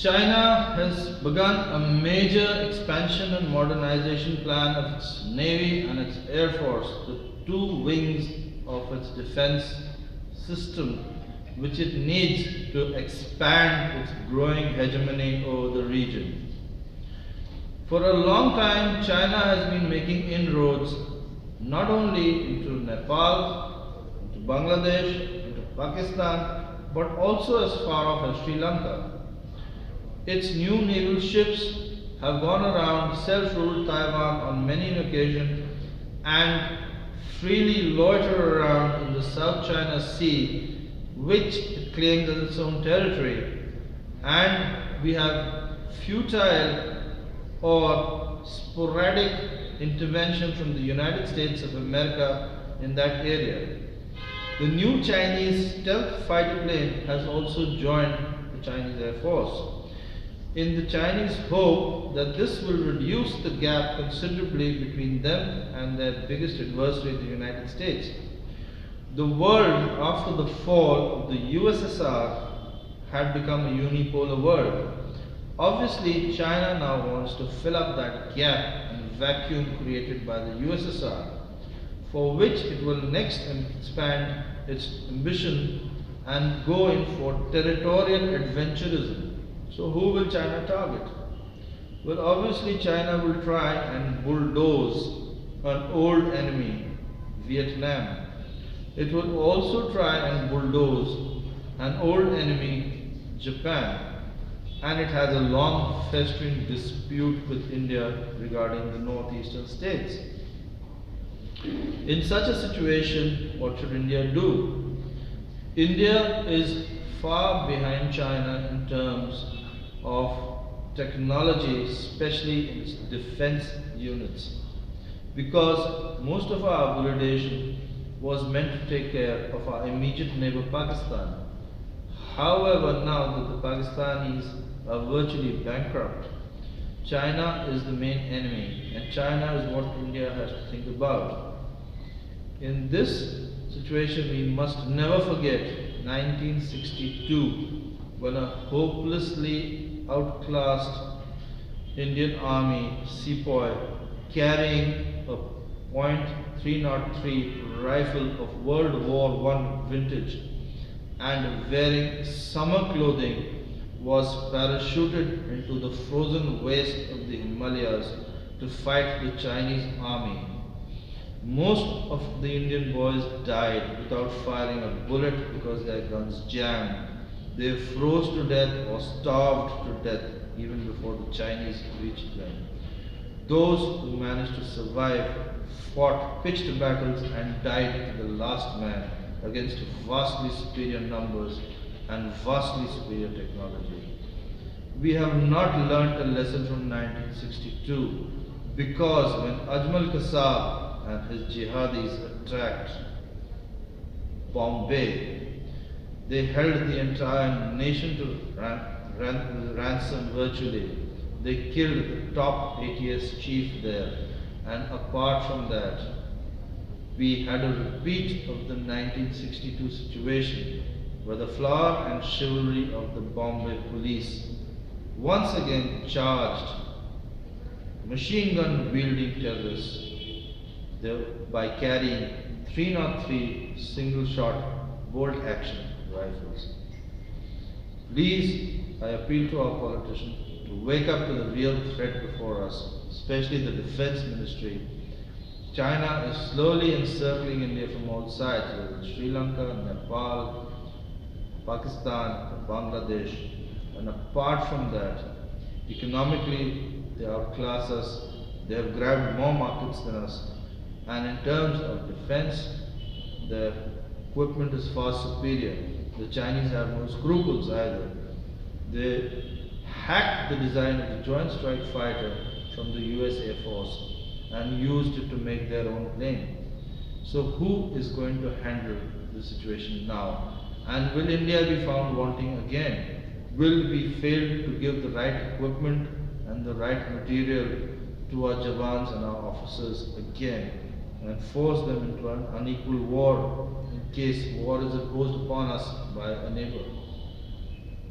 China has begun a major expansion and modernization plan of its Navy and its Air Force, the two wings of its defense system, which it needs to expand its growing hegemony over the region. For a long time, China has been making inroads not only into Nepal, into Bangladesh, into Pakistan, but also as far off as Sri Lanka. Its new naval ships have gone around self-ruled Taiwan on many occasions and freely loiter around in the South China Sea, which it claims as its own territory. And we have futile or sporadic intervention from the United States of America in that area. The new Chinese stealth fighter plane has also joined the Chinese Air Force, in the Chinese hope that this will reduce the gap considerably between them and their biggest adversary, the United States. The world, after the fall of the USSR, had become a unipolar world. Obviously, China now wants to fill up that gap and vacuum created by the USSR, for which it will next expand its ambition and go in for territorial adventurism. So who will China target? Well, obviously China will try and bulldoze an old enemy, Vietnam. It will also try and bulldoze an old enemy, Japan. And it has a long festering dispute with India regarding the northeastern states. In such a situation, what should India do? India is far behind China in terms of technology, especially in its defense units, because most of our upgradation was meant to take care of our immediate neighbor Pakistan. However, now that the Pakistanis are virtually bankrupt, China is the main enemy, and China is what India has to think about. In this situation, we must never forget 1962, when a hopelessly outclassed Indian Army sepoy carrying a .303 rifle of World War I vintage and wearing summer clothing was parachuted into the frozen waste of the Himalayas to fight the Chinese army. Most of the Indian boys died without firing a bullet because their guns jammed. They froze to death or starved to death even before the Chinese reached them. Those who managed to survive fought pitched battles and died to the last man against vastly superior numbers and vastly superior technology. We have not learnt a lesson from 1962 because when Ajmal Kasab and his jihadis attacked Bombay, they held the entire nation to ransom virtually. They killed the top ATS chief there, and apart from that, we had a repeat of the 1962 situation where the flower and chivalry of the Bombay police once again charged machine gun wielding terrorists by carrying 303 single shot bolt action rifles. Please, I appeal to our politicians to wake up to the real threat before us, especially the defense ministry. China is slowly encircling India from all sides, whether it's Sri Lanka, Nepal, Pakistan, Bangladesh, and apart from that, economically they outclass us, they have grabbed more markets than us, and in terms of defense, their equipment is far superior. The Chinese have no scruples either. They hacked the design of the Joint Strike Fighter from the US Air Force and used it to make their own plane. So who is going to handle the situation now? And will India be found wanting again? Will we fail to give the right equipment and the right material to our Jawans and our officers again and force them into an unequal war in case war is imposed upon us by a neighbor?